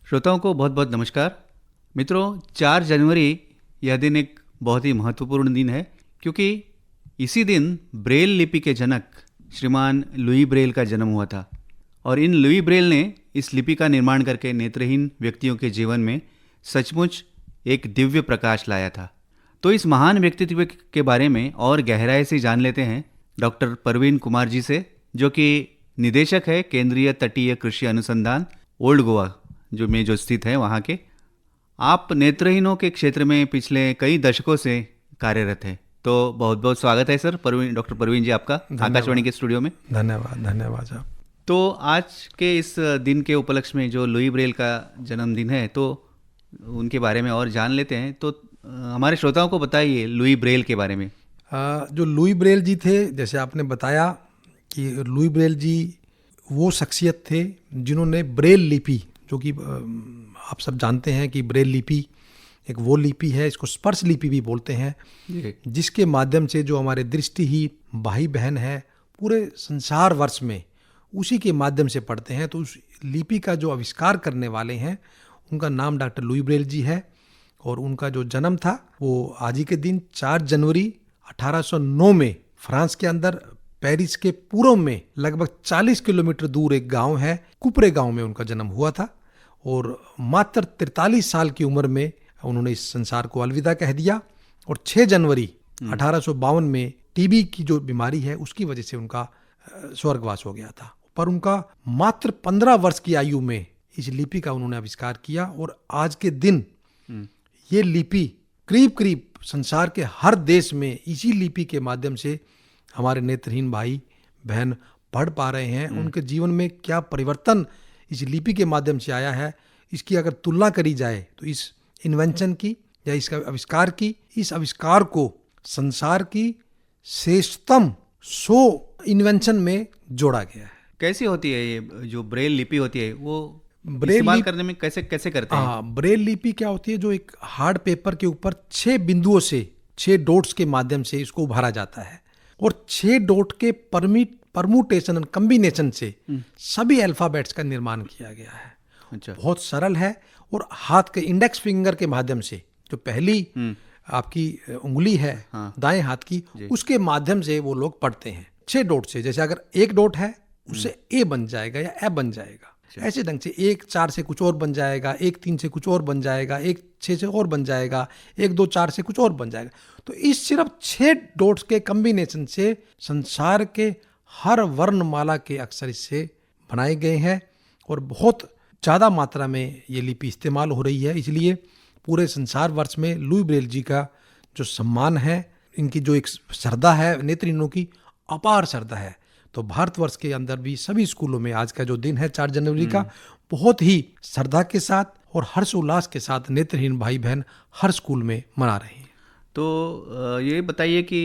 श्रोताओं को बहुत बहुत नमस्कार। मित्रों, 4 जनवरी यह दिन एक बहुत ही महत्वपूर्ण दिन है, क्योंकि इसी दिन ब्रेल लिपि के जनक श्रीमान लुई ब्रेल का जन्म हुआ था। और इन लुई ब्रेल ने इस लिपि का निर्माण करके नेत्रहीन व्यक्तियों के जीवन में सचमुच एक दिव्य प्रकाश लाया था। तो इस महान व्यक्तित्व के बारे में और गहराई से जान लेते हैं डॉक्टर परवीन कुमार जी से, जो कि निदेशक है केंद्रीय तटीय कृषि अनुसंधान ओल्ड गोवा जो स्थित है वहाँ के। आप नेत्रहीनों के क्षेत्र में पिछले कई दशकों से कार्यरत हैं। तो बहुत बहुत स्वागत है सर, डॉक्टर परवीन जी आपका आकाशवाणी के स्टूडियो में। धन्यवाद साहब। तो आज के इस दिन के उपलक्ष्य में जो लुई ब्रेल का जन्मदिन है, तो उनके बारे में और जान लेते हैं। तो हमारे श्रोताओं को बताइए लुई ब्रेल के बारे में। जो लुई ब्रेल जी थे, जैसे आपने बताया कि लुई ब्रेल जी वो शख्सियत थे जिन्होंने ब्रेल लिपि, जो कि आप सब जानते हैं कि ब्रेल लिपि एक वो लिपि है, इसको स्पर्श लिपि भी बोलते हैं, जिसके माध्यम से जो हमारे दृष्टिहीन भाई बहन है पूरे संसार वर्ष में उसी के माध्यम से पढ़ते हैं। तो उस लिपि का जो आविष्कार करने वाले हैं उनका नाम डॉक्टर लुई ब्रेल जी है। और उनका जो जन्म था वो आज ही के दिन 4 जनवरी 1809 में फ्रांस के अंदर पेरिस के पूर्व में लगभग 40 किलोमीटर दूर एक गांव है, कुपरे गांव में उनका जन्म हुआ था। और मात्र 43 साल की उम्र में उन्होंने इस संसार को अलविदा कह दिया। और 6 जनवरी 1852 में टीबी की जो बीमारी है उसकी वजह से उनका स्वर्गवास हो गया था। पर उनका मात्र 15 वर्ष की आयु में इस लिपि का उन्होंने आविष्कार किया। और आज के दिन ये लिपि करीब करीब संसार के हर देश में इसी लिपि के माध्यम से हमारे नेत्रहीन भाई बहन पढ़ पा रहे हैं। उनके जीवन में क्या परिवर्तन इस लिपि के माध्यम से आया है, इसकी अगर तुलना करी जाए तो इस इन्वेंशन की या इसका आविष्कार की, इस आविष्कार को संसार की श्रेष्ठतम 100 इन्वेंशन में जोड़ा गया है। कैसी होती है ये जो ब्रेल लिपि होती है, वो इस्तेमाल करने में कैसे करते हैं? हाँ, ब्रेल लिपि क्या होती है, जो एक हार्ड पेपर के ऊपर 6 बिंदुओं से 6 डॉट्स के माध्यम से इसको उभारा जाता है। और 6 डॉट के परम्यूटेशन और कम्बिनेशन से सभी अल्फाबेट्स का निर्माण किया गया है। अच्छा। बहुत सरल है। और हाथ के इंडेक्स फिंगर के माध्यम से जो पहली आपकी उंगली है, हाँ, दाएं हाथ की, उसके माध्यम से वो लोग पढ़ते हैं 6 डॉट से। जैसे अगर एक डॉट है उससे ए बन जाएगा या ए बन जाएगा, ऐसे ढंग से 1 4 से कुछ और बन जाएगा, 1 3 से कुछ और बन जाएगा, 1 6 से और बन जाएगा, 1 2 4 से कुछ और बन जाएगा। तो इस सिर्फ 6 डॉट्स के कम्बिनेशन से संसार के हर वर्णमाला के अक्षर इससे बनाए गए हैं। और बहुत ज़्यादा मात्रा में ये लिपि इस्तेमाल हो रही है। इसलिए पूरे संसार वर्ष में लुई ब्रेल जी का जो सम्मान है, इनकी जो एक श्रद्धा है, नेत्रहीनों की अपार श्रद्धा है। तो भारतवर्ष के अंदर भी सभी स्कूलों में आज का जो दिन है 4 जनवरी का, बहुत ही श्रद्धा के साथ और हर्षोल्लास के साथ नेत्रहीन भाई बहन हर स्कूल में मना रहे हैं। तो ये बताइए कि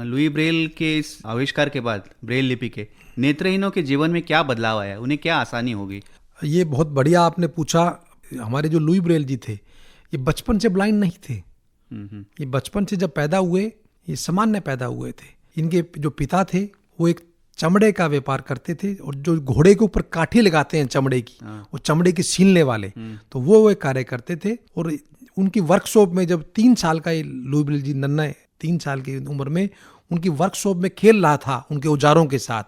लुई ब्रेल के इस आविष्कार के बाद ब्रेल लिपि के नेत्रहीनों के जीवन में क्या बदलाव आया, उन्हें क्या आसानी होगी? ये बहुत बढ़िया आपने पूछा। हमारे जो लुई ब्रेल जी थे ये बचपन से ब्लाइंड नहीं थे। ये बचपन से जब पैदा हुए, ये सामान्य पैदा हुए थे। इनके जो पिता थे वो एक चमड़े का व्यापार करते थे, और जो घोड़े के ऊपर काठी लगाते हैं चमड़े की, वो चमड़े की सीलने वाले, तो वो एक कार्य करते थे। और उनकी वर्कशॉप में जब 3 साल का लुई ब्रेल जी नन्हा 3 साल की उम्र में उनकी वर्कशॉप में खेल रहा था उनके औजारों के साथ।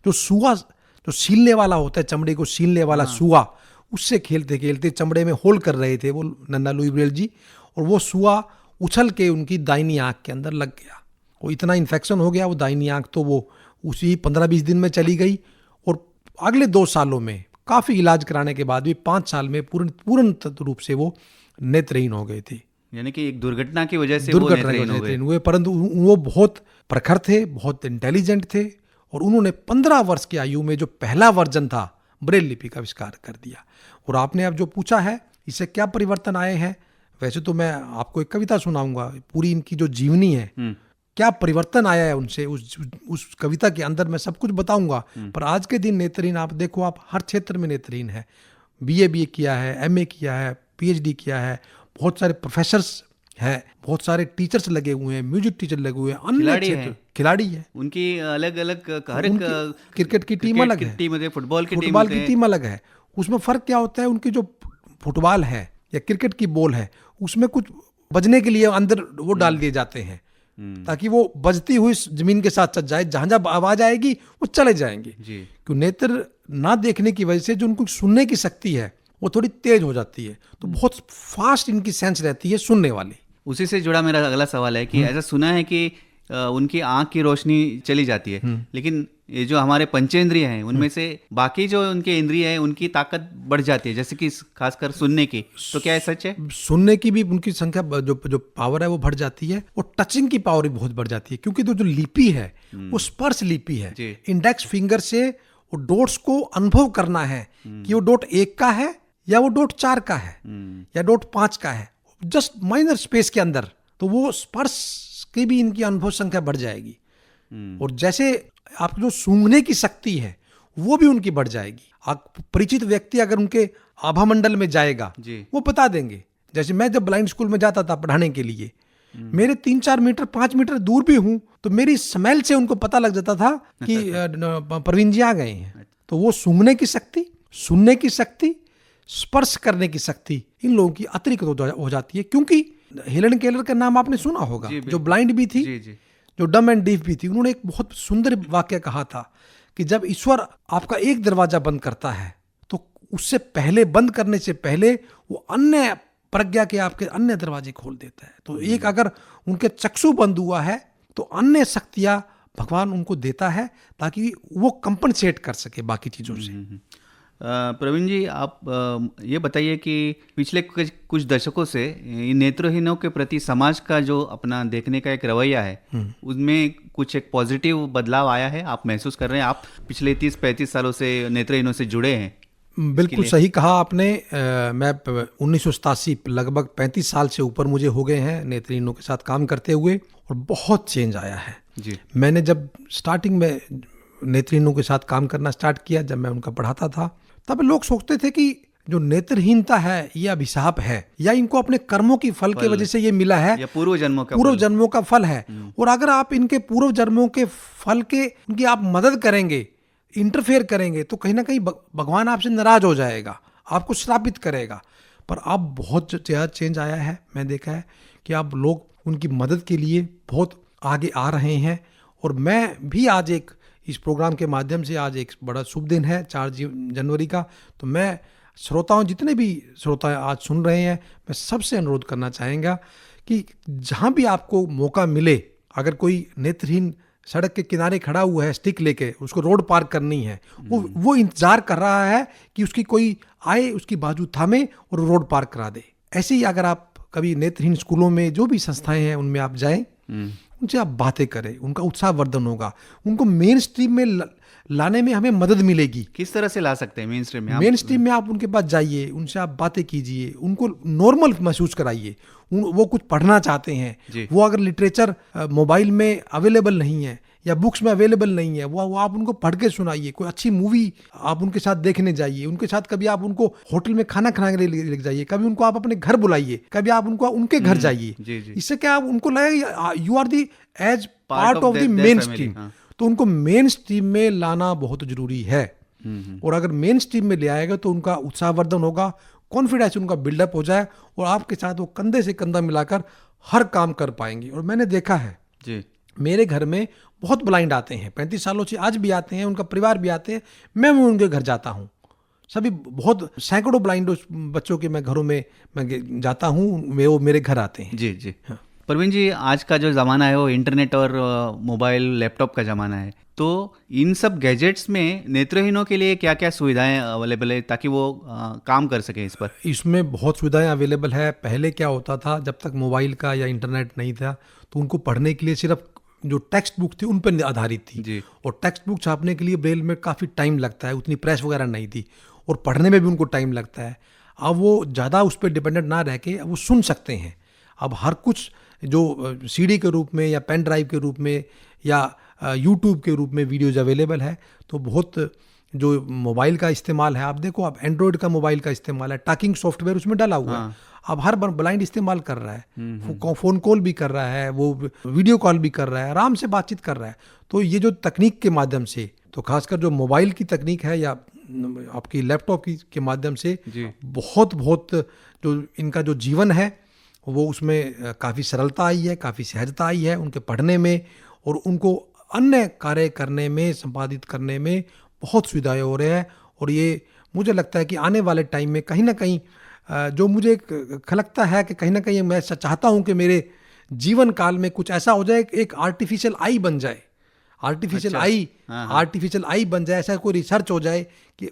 जो सुआ, जो सीलने वाला होता है, चमड़े को सीलने वाला सुआ, उससे खेलते खेलते चमड़े में होल कर रहे थे वो नन्हा लुई ब्रेल जी। और वो सुआ उछल के उनकी दाहिनी आंख के अंदर लग गया। वो इतना इन्फेक्शन हो गया, वो दाहिनी आंख तो वो उसी 15-20 दिन में चली गई। और अगले 2 सालों में काफ़ी इलाज कराने के बाद भी 5 साल में पूर्ण रूप से वो नेत्रहीन हो गए थे। यानी कि एक दुर्घटना की वजह से वो नेत्रहीन हुए। परंतु वो बहुत प्रखर थे, बहुत इंटेलिजेंट थे। और उन्होंने 15 वर्ष की आयु में जो पहला वर्जन था ब्रेल लिपि का आविष्कार कर दिया। और आपने अब जो पूछा है इससे क्या परिवर्तन आए हैं, वैसे तो मैं आपको एक कविता सुनाऊंगा, पूरी इनकी जो जीवनी है, क्या परिवर्तन आया है उनसे, उस कविता के अंदर मैं सब कुछ बताऊंगा। पर आज के दिन नेत्रहीन आप देखो, आप हर क्षेत्र में नेत्रहीन है। BA किया है, MA किया है, PhD किया है, बहुत सारे प्रोफेसर्स हैं, बहुत सारे टीचर्स लगे हुए हैं, म्यूजिक टीचर लगे हुए हैं, अन्य खिलाड़ी है। उनकी अलग अलग क्रिकेट की टीम अलग है, फुटबॉल की टीम अलग है। उसमें फर्क क्या होता है, उनकी जो फुटबॉल है या क्रिकेट की बॉल है, उसमें कुछ बजने के लिए अंदर वो डाल दिए जाते हैं ताकि वो बजती हुई जमीन के साथ चल जाए, जहां जहां आवाज आएगी वो चले जाएंगे। क्यों नेत्र ना देखने की वजह से जो उनको सुनने की शक्ति है वो थोड़ी तेज हो जाती है, तो बहुत फास्ट इनकी सेंस रहती है सुनने वाली। उसी से जुड़ा मेरा अगला सवाल है कि ऐसा सुना है कि उनकी आंख की रोशनी चली जाती है, लेकिन ये जो हमारे पंचेंद्रिय हैं उनमें से बाकी जो उनके इंद्रिय हैं उनकी ताकत बढ़ जाती है, जैसे कि खासकर सुनने की, तो क्या ये सच है? सुनने की भी उनकी संख्या जो पावर है वो बढ़ जाती है, और टचिंग की पावर भी बहुत बढ़ जाती है, क्योंकि जो लिपि है वो स्पर्श लिपि है। इंडेक्स फिंगर से वो डॉट्स को अनुभव करना है कि वो डॉट 1 का है या वो डॉट 4 का है या डॉट 5 का है, जस्ट माइनर स्पेस के अंदर, तो वो स्पर्श की भी इनकी अनुभव संख्या बढ़ जाएगी। और जैसे आपकी जो सूंघने की शक्ति है वो भी उनकी बढ़ जाएगी। आप परिचित व्यक्ति अगर उनके आभा मंडल में जाएगा वो बता देंगे। जैसे मैं जब ब्लाइंड स्कूल में जाता था पढ़ाने के लिए, मेरे 3-4 मीटर 5 मीटर दूर भी हूं तो मेरी स्मेल से उनको पता लग जाता था कि प्रवीण जी आ गए हैं। तो वो सूंघने की शक्ति, सुनने की शक्ति, स्पर्श करने की शक्ति इन लोगों की अतिरिक्त हो जाती है। क्योंकि हेलन केलर का नाम आपने सुना होगा, जो ब्लाइंड भी थी, जो डम एंड डीफ भी थी। उन्होंने एक बहुत सुंदर वाक्य कहा था कि जब ईश्वर आपका एक दरवाजा बंद करता है तो उससे पहले, बंद करने से पहले वो अन्य प्रज्ञा के आपके अन्य दरवाजे खोल देता है। तो एक अगर उनके चक्षु बंद हुआ है तो अन्य शक्तियां भगवान उनको देता है ताकि वो कंपनसेट कर सके बाकी चीजों से। प्रवीण जी, आप ये बताइए कि पिछले कुछ दशकों से इन नेत्रहीनों के प्रति समाज का जो अपना देखने का एक रवैया है उसमें कुछ एक पॉजिटिव बदलाव आया है, आप महसूस कर रहे हैं? आप पिछले 30-35 सालों से नेत्रहीनों से जुड़े हैं। बिल्कुल सही कहा आपने। मैं 1987 लगभग 35 साल से ऊपर मुझे हो गए हैं नेत्रहीनों के साथ काम करते हुए, और बहुत चेंज आया है जी। मैंने जब स्टार्टिंग में नेत्रहीनों के साथ काम करना स्टार्ट किया, जब मैं उनका पढ़ाता था, तब लोग सोचते थे कि जो नेत्रहीनता है ये अभिशाप है या इनको अपने कर्मों की फल की वजह से ये मिला है, या पूर्व जन्मों का फल है। और अगर आप इनके पूर्व जन्मों के फल के उनकी आप मदद करेंगे, इंटरफेयर करेंगे, तो कहीं ना कहीं भगवान आपसे नाराज हो जाएगा, आपको श्रापित करेगा। पर अब बहुत ज़्यादा चेंज आया है। मैं देखा है कि अब लोग उनकी मदद के लिए बहुत आगे आ रहे हैं। और मैं भी आज एक इस प्रोग्राम के माध्यम से, आज एक बड़ा शुभ दिन है 4 जनवरी का, तो मैं श्रोताओं, जितने भी श्रोता आज सुन रहे हैं, मैं सबसे अनुरोध करना चाहेंगा कि जहाँ भी आपको मौका मिले, अगर कोई नेत्रहीन सड़क के किनारे खड़ा हुआ है स्टिक लेके, उसको रोड पार करनी है, वो इंतजार कर रहा है कि उसकी कोई आए, उसकी बाजू थामे और रोड पार करा दे। ऐसे ही अगर आप कभी नेत्रहीन स्कूलों में, जो भी संस्थाएं हैं उनमें आप जाएं, उनसे आप बातें करें, उनका उत्साह वर्धन होगा, उनको मेन स्ट्रीम में लाने में हमें मदद मिलेगी। किस तरह से ला सकते हैं मेन स्ट्रीम में? मेन स्ट्रीम में आप उनके पास जाइए, उनसे आप बातें कीजिए, उनको नॉर्मल महसूस कराइए। वो कुछ पढ़ना चाहते हैं, वो अगर लिटरेचर मोबाइल में अवेलेबल नहीं है या बुक्स में अवेलेबल नहीं है, वो आप उनको पढ़ के सुनाइए। कोई अच्छी मूवी आप उनके साथ देखने जाइए, उनके साथ कभी आप उनको होटल में खाना खाने के लिए ले जाइए, कभी उनको आप अपने घर बुलाइए, कभी आप उनको उनके घर जाइए। इससे क्या उनको लगेगा you are the edge part of the main stream. तो उनको मेन स्ट्रीम में लाना बहुत जरूरी है। और अगर मेन स्ट्रीम में ले आएगा तो उनका उत्साहवर्धन होगा, कॉन्फिडेंस उनका बिल्डअप हो जाए, और आपके साथ वो कंधे से कंधा मिलाकर हर काम कर पाएंगे। और मैंने देखा है जी, मेरे घर में बहुत ब्लाइंड आते हैं, 35 सालों से आज भी आते हैं, उनका परिवार भी आते हैं, मैं उनके घर जाता हूँ। सभी बहुत सैकड़ों ब्लाइंड बच्चों के मैं घरों में मैं जाता हूँ, वो मेरे घर आते हैं। जी जी हाँ। प्रवीण जी, आज का जो ज़माना है वो इंटरनेट और मोबाइल लैपटॉप का ज़माना है, तो इन सब गैजेट्स में नेत्रहीनों के लिए क्या क्या सुविधाएं अवेलेबल है ताकि वो काम कर सकें इस पर? इसमें बहुत सुविधाएं अवेलेबल है। पहले क्या होता था, जब तक मोबाइल का या इंटरनेट नहीं था तो उनको पढ़ने के लिए सिर्फ जो टेक्स्ट बुक थी उन पर आधारित थी जी। और टेक्स्ट बुक छापने के लिए ब्रेल में काफ़ी टाइम लगता है, उतनी प्रेस वगैरह नहीं थी, और पढ़ने में भी उनको टाइम लगता है। अब वो ज़्यादा उस पर डिपेंडेंट ना रह के वो सुन सकते हैं। अब हर कुछ जो सीडी के रूप में या पेन ड्राइव के रूप में या यूट्यूब के रूप में वीडियोज अवेलेबल है। तो बहुत जो मोबाइल का इस्तेमाल है, आप देखो, आप एंड्रॉयड का मोबाइल का इस्तेमाल है, टॉकिंग सॉफ्टवेयर उसमें डाला हुआ है, अब हर ब्लाइंड इस्तेमाल कर रहा है, फ़ोन कॉल भी कर रहा है, वो वीडियो कॉल भी कर रहा है, आराम से बातचीत कर रहा है। तो ये जो तकनीक के माध्यम से, तो खासकर जो मोबाइल की तकनीक है या आपकी लैपटॉप के माध्यम से जी। बहुत जो इनका जो जीवन है वो उसमें काफ़ी सरलता आई है, काफ़ी सहजता आई है उनके पढ़ने में, और उनको अन्य कार्य करने में, संपादित करने में बहुत सुविधाएं हो रहे हैं। और ये मुझे लगता है कि आने वाले टाइम में कहीं ना कहीं जो मुझे खलकता है कि कहीं ना कहीं मैं चाहता हूं कि मेरे जीवन काल में कुछ ऐसा हो जाए, एक आर्टिफिशियल आई बन जाए, आर्टिफिशियल अच्छा। आई हाँ, हाँ। आर्टिफिशियल आई बन जाए, ऐसा कोई रिसर्च हो जाए कि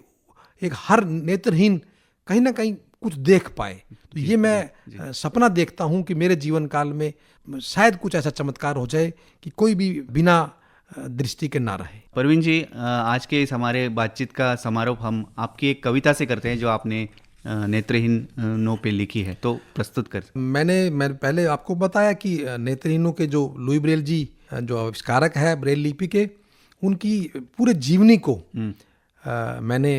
एक हर नेत्रहीन कहीं ना कहीं कुछ देख पाए। तो ये मैं सपना देखता हूं कि मेरे जीवन काल में शायद कुछ ऐसा चमत्कार हो जाए कि कोई भी बिना दृष्टि के ना रहे। परवीन जी, आज के इस हमारे बातचीत का समारोह हम आपकी एक कविता से करते हैं जो आपने नेत्रहीनों पे लिखी है, तो प्रस्तुत कर। मैंने पहले आपको बताया कि नेत्रहीनों के जो लुई ब्रेल जी जो आविष्कारक है ब्रेल लिपि के, उनकी पूरे जीवनी को मैंने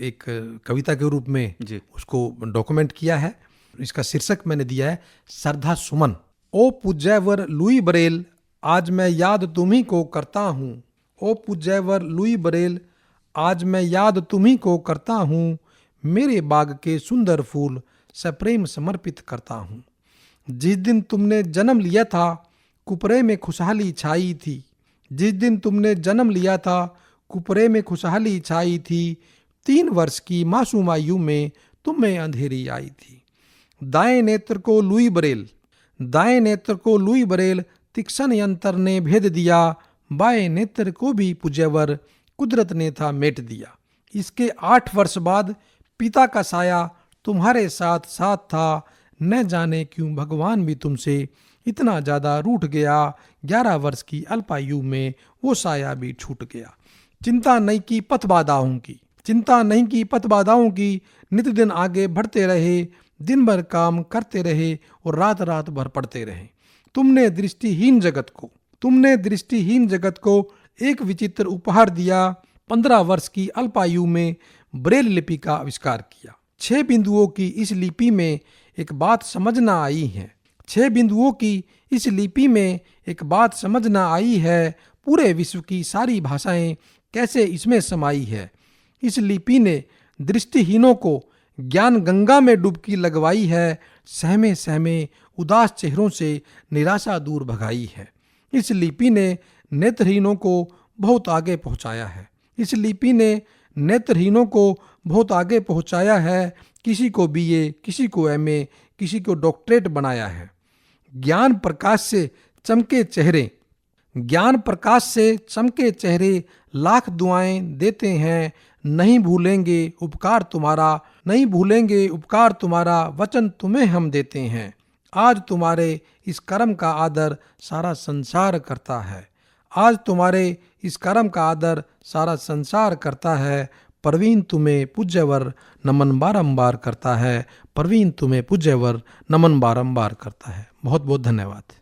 एक कविता के रूप में जी। उसको डॉक्यूमेंट किया है। इसका शीर्षक मैंने दिया है श्रद्धा सुमन। ओ पूज्यवर लुई ब्रेल, आज मैं याद तुम्ही को करता हूँ। ओ पूज्यवर लुई ब्रेल, आज मैं याद तुम्ही को करता हूँ। मेरे बाग के सुंदर फूल सप्रेम समर्पित करता हूँ। जिस दिन तुमने जन्म लिया था, कुपरे में खुशहाली छाई थी। जिस दिन तुमने जन्म लिया था, कुपरे में खुशहाली छाई थी। 3 वर्ष की मासूम आयु में तुम में अंधेरी आई थी। दाएं नेत्र को लुई ब्रेल, दाएं नेत्र को लुई ब्रेल तीक्ष्ण यंत्र ने भेद दिया। बाएं नेत्र को भी पूज्यवर कुदरत ने था मेट दिया। इसके 8 वर्ष बाद पिता का साया तुम्हारे साथ साथ था। न जाने क्यों भगवान भी तुमसे इतना ज्यादा रूठ गया। 11 वर्ष की अल्पायु में वो साया भी छूट गया। चिंता नहीं की पथ बाधाओं की, चिंता नहीं की पथ बाधाओं की। नित दिन आगे बढ़ते रहे, दिन भर काम करते रहे और रात रात भर पढ़ते रहे। तुमने दृष्टिहीन जगत को एक विचित्र उपहार दिया। 15 वर्ष की अल्पायु में ब्रेल लिपि का आविष्कार किया। 6 बिंदुओं की इस लिपि में एक बात समझना आई है। 6 बिंदुओं की इस लिपि में एक बात समझना आई है। पूरे विश्व की सारी भाषाएं कैसे इसमें समाई है। इस लिपि ने दृष्टिहीनों को ज्ञान गंगा में डुबकी लगवाई है। सहमे सहमे उदास चेहरों से निराशा दूर भगाई है। इस लिपि ने नेत्रहीनों को बहुत आगे पहुंचाया है। इस लिपि ने नेत्रहीनों को बहुत आगे पहुंचाया है। किसी को BA, किसी को MA, किसी को डॉक्टरेट बनाया है। ज्ञान प्रकाश से चमके चेहरे, ज्ञान प्रकाश से चमके चेहरे लाख दुआएं देते हैं। नहीं भूलेंगे उपकार तुम्हारा, नहीं भूलेंगे उपकार तुम्हारा, वचन तुम्हें हम देते हैं। आज तुम्हारे इस कर्म का आदर सारा संसार करता है। आज तुम्हारे इस कर्म का आदर सारा संसार करता है। परवीन तुम्हें पूज्यवर नमन बारंबार करता है। परवीन तुम्हें पूज्यवर नमन बारंबार करता है। बहुत बहुत धन्यवाद।